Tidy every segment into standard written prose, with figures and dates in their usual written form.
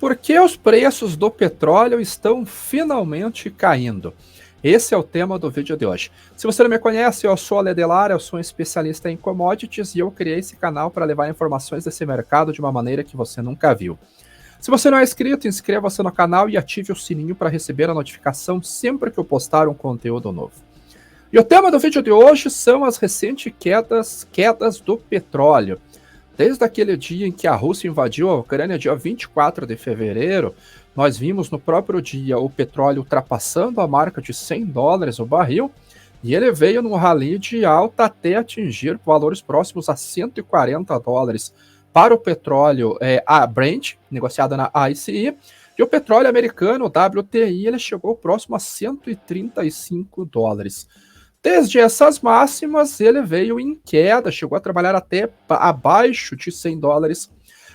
Por que os preços do petróleo estão finalmente caindo? Esse é o tema do vídeo de hoje. Se você não me conhece, eu sou a Ledelar, eu sou um especialista em commodities e eu criei esse canal para levar informações desse mercado de uma maneira que você nunca viu. Se você não é inscrito, inscreva-se no canal e ative o sininho para receber a notificação sempre que eu postar um conteúdo novo. E o tema do vídeo de hoje são as recentes quedas do petróleo. Desde aquele dia em que a Rússia invadiu a Ucrânia, dia 24 de fevereiro, nós vimos no próprio dia o petróleo ultrapassando a marca de $100 o barril, e ele veio num rally de alta até atingir valores próximos a $140 para o petróleo a Brent, negociado na ICE, e o petróleo americano, o WTI, ele chegou próximo a $135. Desde essas máximas, ele veio em queda, chegou a trabalhar até abaixo de $100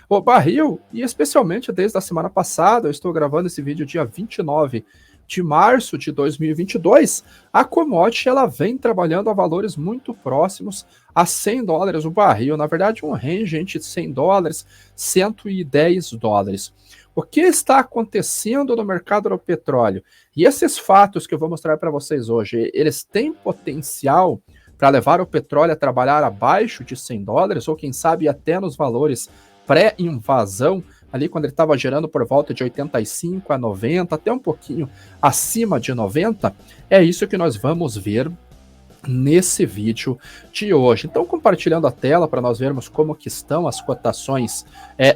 o barril, e especialmente desde a semana passada, eu estou gravando esse vídeo dia 29 de março de 2022, a commodity ela vem trabalhando a valores muito próximos a $100 o barril, na verdade um range entre $100 e $110. O que está acontecendo no mercado do petróleo? E esses fatos que eu vou mostrar para vocês hoje, eles têm potencial para levar o petróleo a trabalhar abaixo de $100, ou quem sabe até nos valores pré-invasão, ali quando ele estava gerando por volta de 85 a 90, até um pouquinho acima de 90, é isso que nós vamos ver nesse vídeo de hoje. Então, compartilhando a tela para nós vermos como que estão as cotações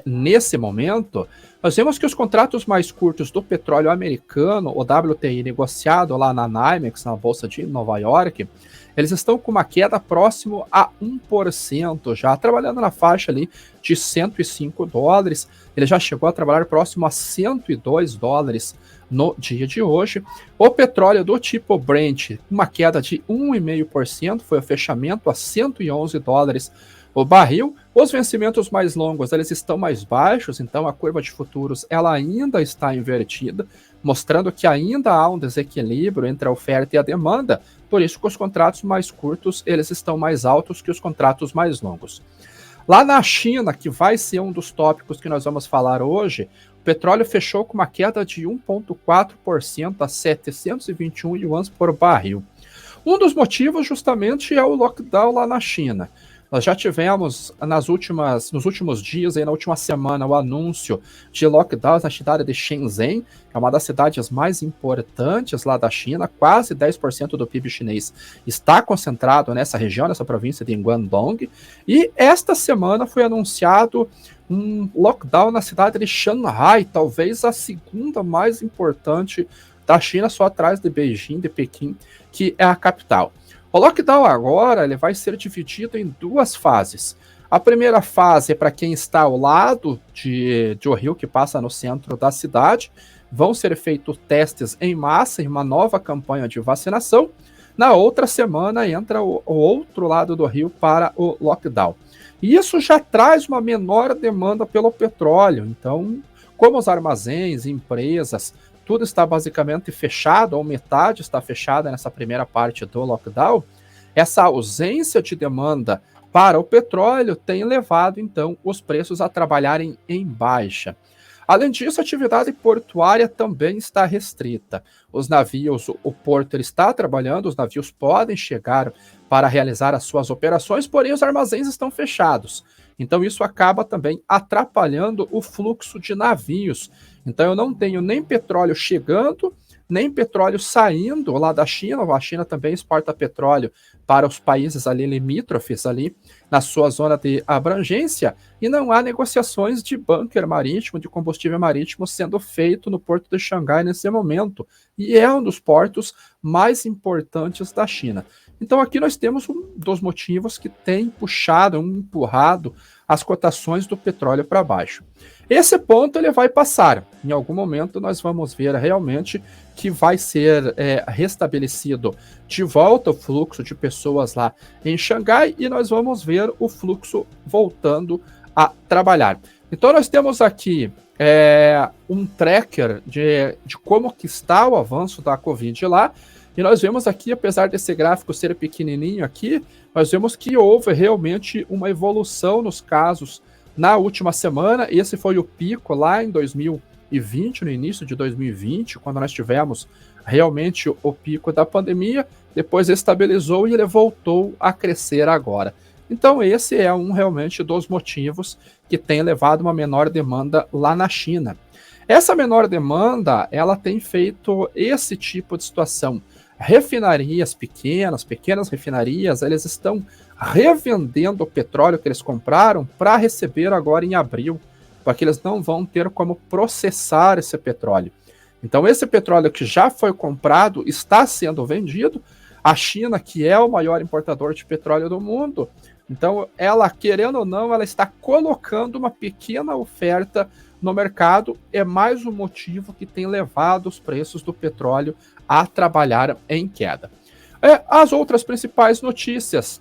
nesse momento, nós vemos que os contratos mais curtos do petróleo americano, o WTI negociado lá na NYMEX, na Bolsa de Nova York, eles estão com uma queda próximo a 1%, já trabalhando na faixa ali de $105. Ele já chegou a trabalhar próximo a $102 no dia de hoje. O petróleo do tipo Brent, uma queda de 1,5%, foi o fechamento a $111 o barril. Os vencimentos mais longos, eles estão mais baixos, então a curva de futuros ela ainda está invertida, mostrando que ainda há um desequilíbrio entre a oferta e a demanda, por isso que os contratos mais curtos, eles estão mais altos que os contratos mais longos. Lá na China, que vai ser um dos tópicos que nós vamos falar hoje, o petróleo fechou com uma queda de 1,4% a 721 yuans por barril. Um dos motivos justamente é o lockdown lá na China. Nós já tivemos nos últimos dias, aí na última semana, o anúncio de lockdowns na cidade de Shenzhen, que é uma das cidades mais importantes lá da China. Quase 10% do PIB chinês está concentrado nessa região, nessa província de Guangdong. E esta semana foi anunciado um lockdown na cidade de Shanghai, talvez a segunda mais importante da China, só atrás de Beijing, de Pequim, que é a capital. O lockdown agora ele vai ser dividido em duas fases. A primeira fase é para quem está ao lado de um rio que passa no centro da cidade. Vão ser feitos testes em massa em uma nova campanha de vacinação. Na outra semana entra o outro lado do rio para o lockdown. E isso já traz uma menor demanda pelo petróleo. Então, como os armazéns, empresas, tudo está basicamente fechado, ou metade está fechada nessa primeira parte do lockdown, essa ausência de demanda para o petróleo tem levado, então, os preços a trabalharem em baixa. Além disso, a atividade portuária também está restrita. Os navios, o porto ele está trabalhando, os navios podem chegar para realizar as suas operações, porém os armazéns estão fechados. Então isso acaba também atrapalhando o fluxo de navios. Então eu não tenho nem petróleo chegando, nem petróleo saindo lá da China. A China também exporta petróleo para os países ali limítrofes, ali na sua zona de abrangência, e não há negociações de bunker marítimo, de combustível marítimo sendo feito no porto de Xangai nesse momento, e é um dos portos mais importantes da China. Então aqui nós temos um dos motivos que tem empurrado as cotações do petróleo para baixo. Esse ponto ele vai passar. Em algum momento nós vamos ver realmente que vai ser restabelecido de volta o fluxo de pessoas lá em Xangai, e nós vamos ver o fluxo voltando a trabalhar. Então nós temos aqui um tracker de como que está o avanço da Covid lá. E nós vemos aqui, apesar desse gráfico ser pequenininho aqui, nós vemos que houve realmente uma evolução nos casos na última semana. Esse foi o pico lá em 2000 2020, no início de 2020, quando nós tivemos realmente o pico da pandemia, depois estabilizou e ele voltou a crescer agora. Então esse é realmente dos motivos que tem levado uma menor demanda lá na China. Essa menor demanda, ela tem feito esse tipo de situação. Refinarias pequenas refinarias, eles estão revendendo o petróleo que eles compraram para receber agora em abril, porque eles não vão ter como processar esse petróleo. Então esse petróleo que já foi comprado está sendo vendido. A China, que é o maior importador de petróleo do mundo, então ela, querendo ou não, ela está colocando uma pequena oferta no mercado. É mais um motivo que tem levado os preços do petróleo a trabalhar em queda. As outras principais notícias.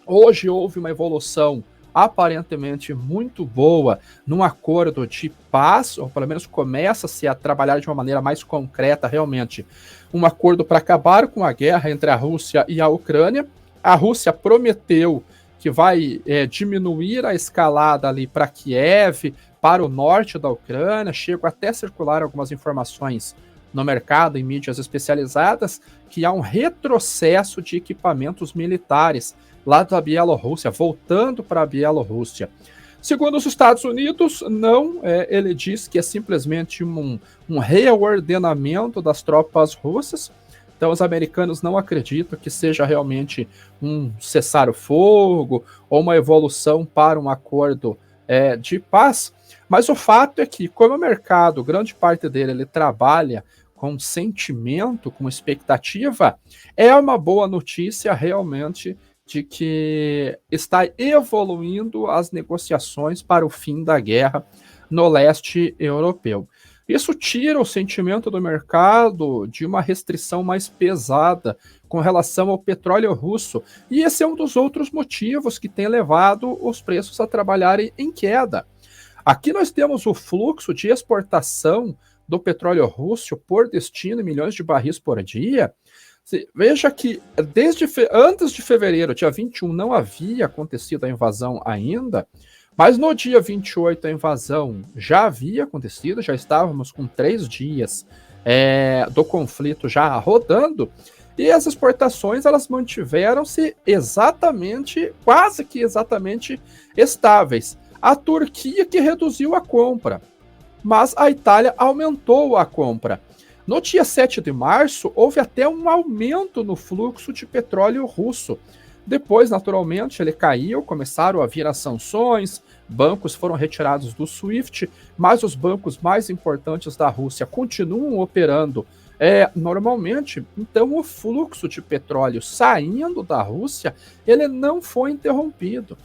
Hoje houve uma evolução aparentemente muito boa num acordo de paz, ou pelo menos começa-se a trabalhar de uma maneira mais concreta realmente, um acordo para acabar com a guerra entre a Rússia e a Ucrânia. A Rússia prometeu que vai diminuir a escalada ali para Kiev, para o norte da Ucrânia. Chegam até a circular algumas informações no mercado, em mídias especializadas, que há um retrocesso de equipamentos militares lá da Bielorrússia, voltando para a Bielorrússia. Segundo os Estados Unidos, não, ele diz que é simplesmente um reordenamento das tropas russas. Então os americanos não acreditam que seja realmente um cessar-o-fogo ou uma evolução para um acordo de paz. Mas o fato é que, como o mercado, grande parte dele, ele trabalha com sentimento, com expectativa, é uma boa notícia realmente de que está evoluindo as negociações para o fim da guerra no leste europeu. Isso tira o sentimento do mercado de uma restrição mais pesada com relação ao petróleo russo. E esse é um dos outros motivos que tem levado os preços a trabalharem em queda. Aqui nós temos o fluxo de exportação do petróleo russo por destino, milhões de barris por dia. Veja que antes de fevereiro, dia 21, não havia acontecido a invasão ainda, mas no dia 28 a invasão já havia acontecido, já estávamos com 3 dias do conflito já rodando, e as exportações elas mantiveram-se quase que exatamente estáveis. A Turquia que reduziu a compra, mas a Itália aumentou a compra. No dia 7 de março, houve até um aumento no fluxo de petróleo russo. Depois, naturalmente, ele caiu, começaram a vir as sanções, bancos foram retirados do SWIFT, mas os bancos mais importantes da Rússia continuam operando normalmente. Então, o fluxo de petróleo saindo da Rússia, ele não foi interrompido.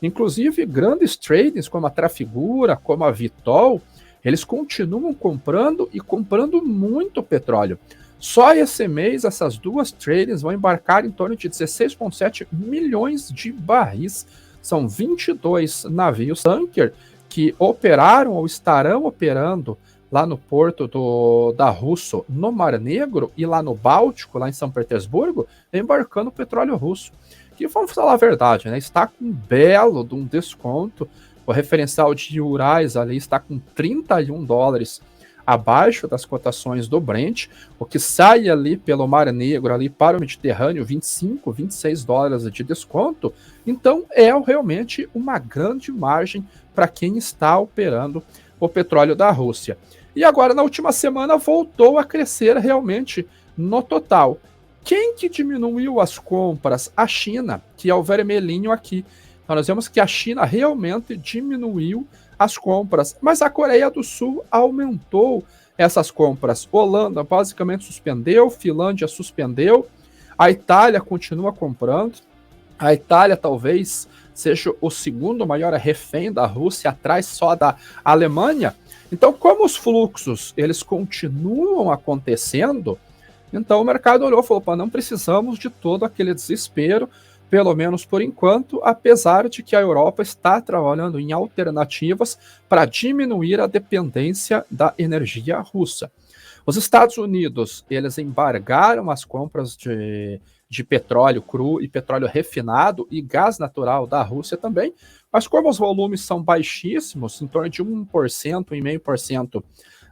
Inclusive, grandes tradings como a Trafigura, como a Vitol, eles continuam comprando e comprando muito petróleo. Só esse mês, essas duas tradings vão embarcar em torno de 16,7 milhões de barris. São 22 navios tanker que operaram ou estarão operando lá no porto da Russo, no Mar Negro, e lá no Báltico, lá em São Petersburgo, embarcando petróleo russo. Que, vamos falar a verdade, né, está com um belo de um desconto. O referencial de Urais ali está com $31 abaixo das cotações do Brent, o que sai ali pelo Mar Negro ali para o Mediterrâneo, 25, 26 dólares de desconto. Então é realmente uma grande margem para quem está operando o petróleo da Rússia. E agora, na última semana, voltou a crescer realmente no total. Quem que diminuiu as compras? A China, que é o vermelhinho aqui. Então, nós vemos que a China realmente diminuiu as compras, mas a Coreia do Sul aumentou essas compras. Holanda basicamente suspendeu, Finlândia suspendeu, a Itália continua comprando. A Itália talvez seja o segundo maior refém da Rússia, atrás só da Alemanha. Então, como os fluxos eles continuam acontecendo, então o mercado olhou e falou: não precisamos de todo aquele desespero, pelo menos por enquanto, apesar de que a Europa está trabalhando em alternativas para diminuir a dependência da energia russa. Os Estados Unidos, eles embargaram as compras de petróleo cru e petróleo refinado e gás natural da Rússia também, mas como os volumes são baixíssimos, em torno de 1%, 1,5%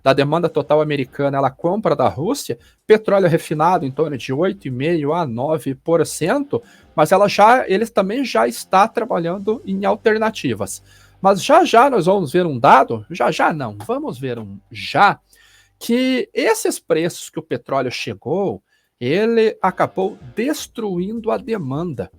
da demanda total americana, ela compra da Rússia, petróleo refinado em torno de 8,5% a 9%, mas ele também já está trabalhando em alternativas. Mas já nós vamos ver um dado, vamos ver que esses preços que o petróleo chegou, ele acabou destruindo a demanda.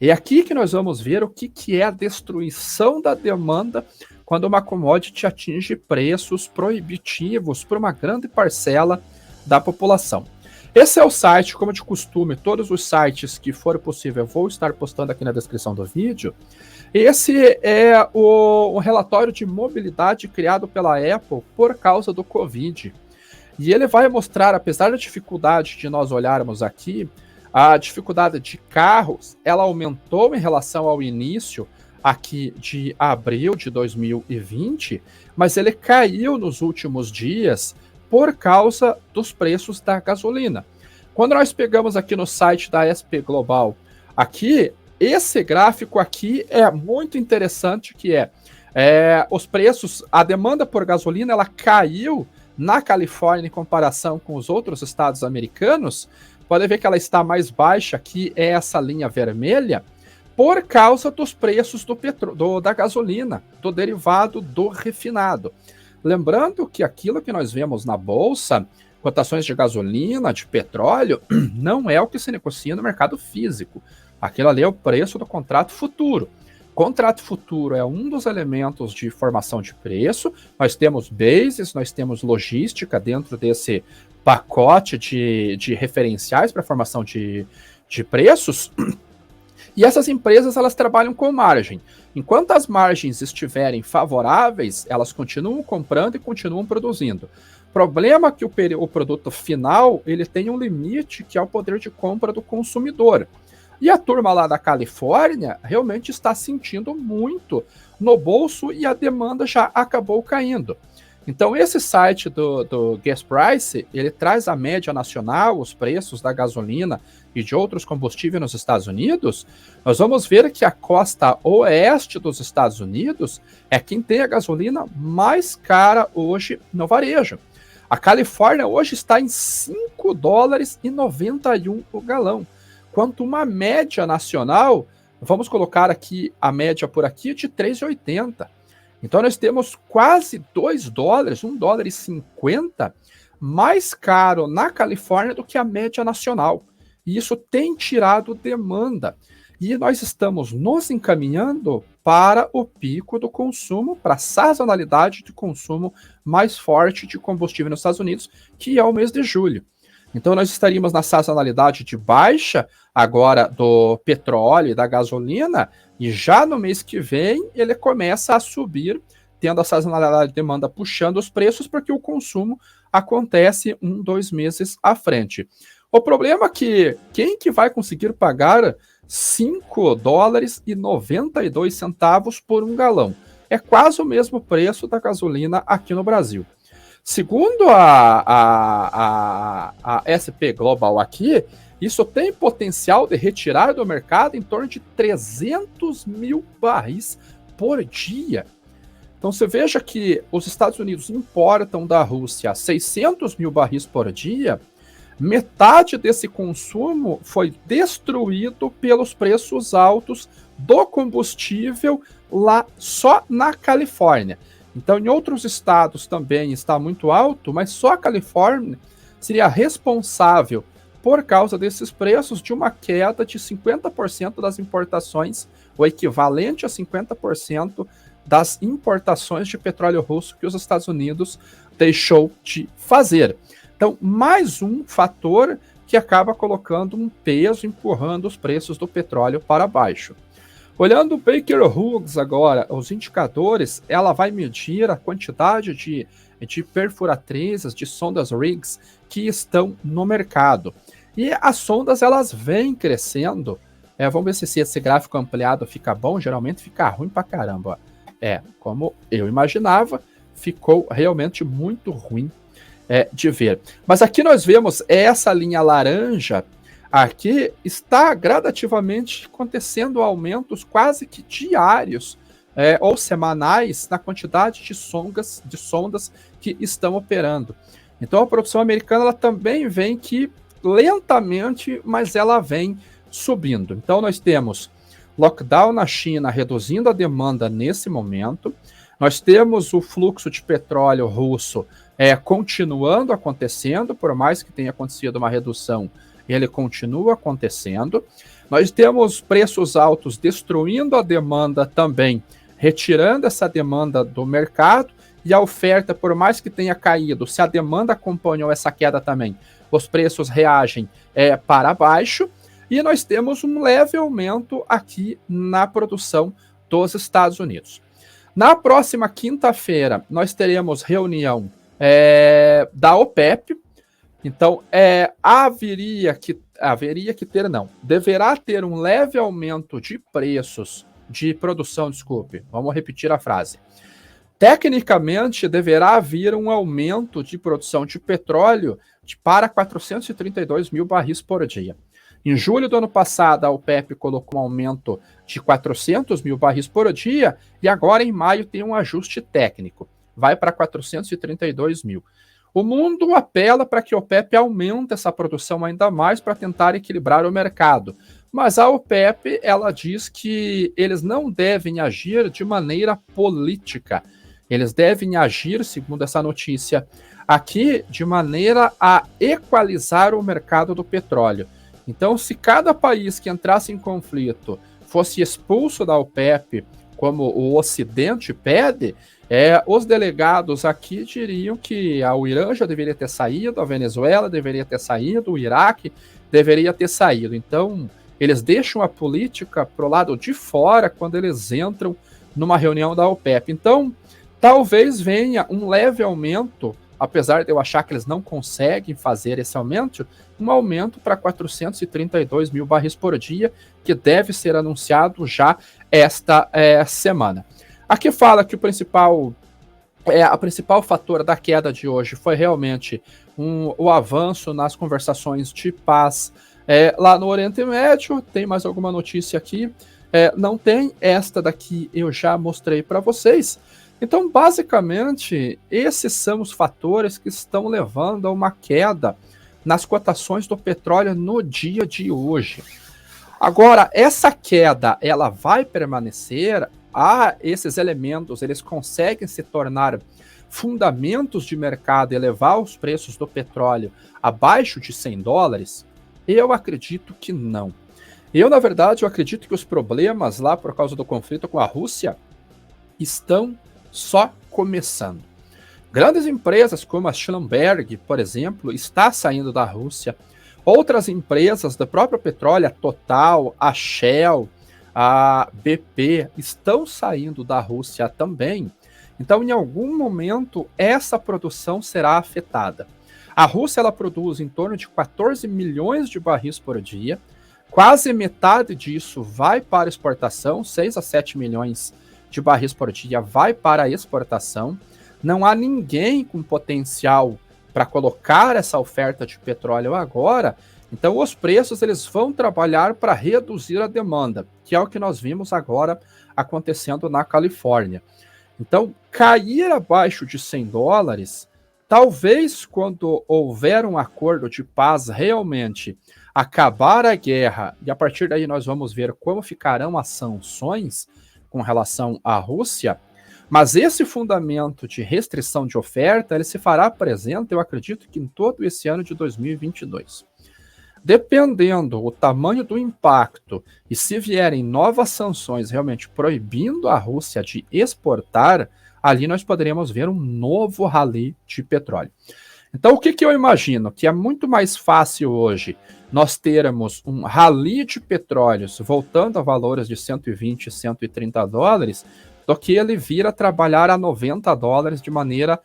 É aqui que nós vamos ver o que é a destruição da demanda quando uma commodity atinge preços proibitivos para uma grande parcela da população. Esse é o site, como de costume, todos os sites que for possível eu vou estar postando aqui na descrição do vídeo. Esse é o relatório de mobilidade criado pela Apple por causa do Covid. E ele vai mostrar, apesar da dificuldade de nós olharmos aqui, a dificuldade de carros, ela aumentou em relação ao início aqui de abril de 2020, mas ele caiu nos últimos dias por causa dos preços da gasolina. Quando nós pegamos aqui no site da SP Global, aqui, esse gráfico aqui é muito interessante, que os preços, a demanda por gasolina, ela caiu na Califórnia em comparação com os outros estados americanos. Pode ver que ela está mais baixa, aqui é essa linha vermelha, por causa dos preços da gasolina, do derivado do refinado. Lembrando que aquilo que nós vemos na bolsa, cotações de gasolina, de petróleo, não é o que se negocia no mercado físico. Aquilo ali é o preço do contrato futuro. Contrato futuro é um dos elementos de formação de preço. Nós temos bases, nós temos logística dentro desse pacote de referenciais para formação de preços. E essas empresas, elas trabalham com margem. Enquanto as margens estiverem favoráveis, elas continuam comprando e continuam produzindo. Problema é que o produto final, ele tem um limite, que é o poder de compra do consumidor. E a turma lá da Califórnia realmente está sentindo muito no bolso e a demanda já acabou caindo. Então esse site do Gas Price, ele traz a média nacional, os preços da gasolina e de outros combustíveis nos Estados Unidos. Nós vamos ver que a costa oeste dos Estados Unidos é quem tem a gasolina mais cara hoje no varejo. A Califórnia hoje está em $5,91 o galão. Quanto uma média nacional, vamos colocar aqui a média por aqui de 3,80. Então nós temos quase $2, $1,50 mais caro na Califórnia do que a média nacional. E isso tem tirado demanda. E nós estamos nos encaminhando para o pico do consumo, para a sazonalidade de consumo mais forte de combustível nos Estados Unidos, que é o mês de julho. Então nós estaríamos na sazonalidade de baixa agora do petróleo e da gasolina, e já no mês que vem ele começa a subir, tendo a sazonalidade de demanda puxando os preços, porque o consumo acontece 1-2 meses à frente. O problema é que quem que vai conseguir pagar $5,92 por um galão? É quase o mesmo preço da gasolina aqui no Brasil. Segundo a SP Global aqui, isso tem potencial de retirar do mercado em torno de 300 mil barris por dia. Então você veja que os Estados Unidos importam da Rússia 600 mil barris por dia, metade desse consumo foi destruído pelos preços altos do combustível lá só na Califórnia. Então, em outros estados também está muito alto, mas só a Califórnia seria responsável, por causa desses preços, de uma queda de 50% das importações, o equivalente a 50% das importações de petróleo russo que os Estados Unidos deixou de fazer. Então, mais um fator que acaba colocando um peso, empurrando os preços do petróleo para baixo. Olhando o Baker Hughes agora, os indicadores, ela vai medir a quantidade de perfuratrizes, de sondas rigs que estão no mercado. E as sondas, elas vêm crescendo. Vamos ver se esse gráfico ampliado fica bom. Geralmente fica ruim pra caramba. Como eu imaginava, ficou realmente muito ruim de ver. Mas aqui nós vemos essa linha laranja. Aqui está gradativamente acontecendo aumentos quase que diários ou semanais na quantidade de sondas que estão operando. Então a produção americana ela também vem que lentamente, mas ela vem subindo. Então nós temos lockdown na China reduzindo a demanda nesse momento, nós temos o fluxo de petróleo russo continuando acontecendo, por mais que tenha acontecido uma redução, ele continua acontecendo. Nós temos preços altos destruindo a demanda também, retirando essa demanda do mercado, e a oferta, por mais que tenha caído, se a demanda acompanhou essa queda também, os preços reagem para baixo, e nós temos um leve aumento aqui na produção dos Estados Unidos. Na próxima quinta-feira, nós teremos reunião da OPEP. Então, deverá ter um leve aumento de preços de produção, vamos repetir a frase. Tecnicamente, deverá haver um aumento de produção de petróleo para 432 mil barris por dia. Em julho do ano passado, a OPEP colocou um aumento de 400 mil barris por dia, e agora em maio tem um ajuste técnico, vai para 432 mil. O mundo apela para que a OPEP aumente essa produção ainda mais para tentar equilibrar o mercado. Mas a OPEP, ela diz que eles não devem agir de maneira política. Eles devem agir, segundo essa notícia aqui, de maneira a equalizar o mercado do petróleo. Então, se cada país que entrasse em conflito fosse expulso da OPEP, como o Ocidente pede, os delegados aqui diriam que o Irã já deveria ter saído, a Venezuela deveria ter saído, o Iraque deveria ter saído. Então, eles deixam a política para o lado de fora quando eles entram numa reunião da OPEP. Então, talvez venha um leve aumento, apesar de eu achar que eles não conseguem fazer esse aumento, um aumento para 432 mil barris por dia, que deve ser anunciado já esta semana. Aqui fala que a principal fator da queda de hoje foi realmente o avanço nas conversações de paz lá no Oriente Médio. Tem mais alguma notícia aqui? Não tem. Esta daqui eu já mostrei para vocês. Então, basicamente, esses são os fatores que estão levando a uma queda nas cotações do petróleo no dia de hoje. Agora, essa queda, ela vai permanecer? Esses elementos, eles conseguem se tornar fundamentos de mercado e elevar os preços do petróleo abaixo de $100? Eu acredito que não. Na verdade, eu acredito que os problemas lá por causa do conflito com a Rússia estão só começando. Grandes empresas como a Schlumberger, por exemplo, está saindo da Rússia. Outras empresas do próprio petróleo, a Total, a Shell, a BP, estão saindo da Rússia também. Então, em algum momento, essa produção será afetada. A Rússia ela produz em torno de 14 milhões de barris por dia. Quase metade disso vai para exportação, 6 a 7 milhões de barris por dia vai para a exportação. Não há ninguém com potencial para colocar essa oferta de petróleo agora. Então os preços eles vão trabalhar para reduzir a demanda, que é o que nós vimos agora acontecendo na Califórnia. Então cair abaixo de $100, talvez quando houver um acordo de paz realmente, acabar a guerra, e a partir daí nós vamos ver como ficarão as sanções com relação à Rússia, mas esse fundamento de restrição de oferta, ele se fará presente, eu acredito que em todo esse ano de 2022. Dependendo do tamanho do impacto e se vierem novas sanções realmente proibindo a Rússia de exportar, ali nós poderemos ver um novo rally de petróleo. Então, o que eu imagino? Que é muito mais fácil hoje nós termos um rally de petróleos voltando a valores de $120, $130, do que ele vir a trabalhar a $90 de maneira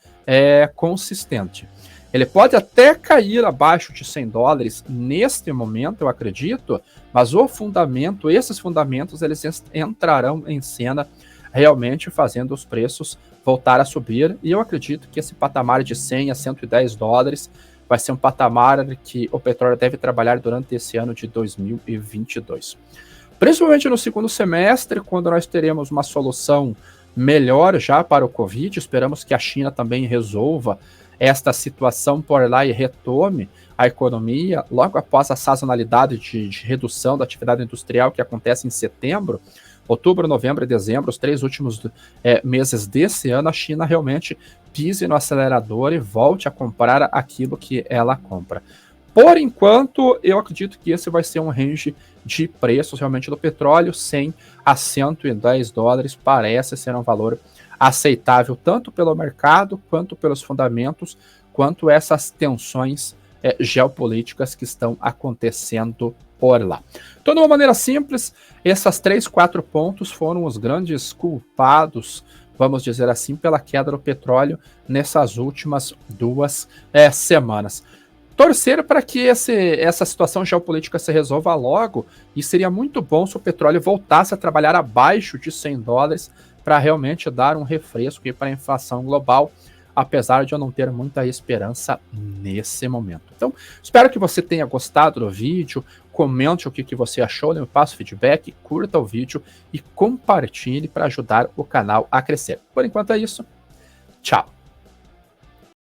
consistente. Ele pode até cair abaixo de $100 neste momento, eu acredito, mas esses fundamentos, eles entrarão em cena realmente fazendo os preços voltar a subir, e eu acredito que esse patamar de $100 a $110 vai ser um patamar que o petróleo deve trabalhar durante esse ano de 2022. Principalmente no segundo semestre, quando nós teremos uma solução melhor já para o Covid. Esperamos que a China também resolva esta situação por lá e retome a economia logo após a sazonalidade de redução da atividade industrial que acontece em setembro. Outubro, novembro e dezembro, os 3 últimos meses desse ano, a China realmente pise no acelerador e volte a comprar aquilo que ela compra. Por enquanto, eu acredito que esse vai ser um range de preços realmente do petróleo, 100 a 110 dólares, parece ser um valor aceitável tanto pelo mercado, quanto pelos fundamentos, quanto essas tensões geopolíticas que estão acontecendo por lá. Então, de uma maneira simples, essas 3, 4 pontos foram os grandes culpados, vamos dizer assim, pela queda do petróleo nessas últimas 2 semanas. Torcer para que essa situação geopolítica se resolva logo, e seria muito bom se o petróleo voltasse a trabalhar abaixo de 100 dólares para realmente dar um refresco para a inflação global, apesar de eu não ter muita esperança nesse momento. Então, espero que você tenha gostado do vídeo, comente o que você achou, me passe feedback, curta o vídeo e compartilhe para ajudar o canal a crescer. Por enquanto é isso, tchau!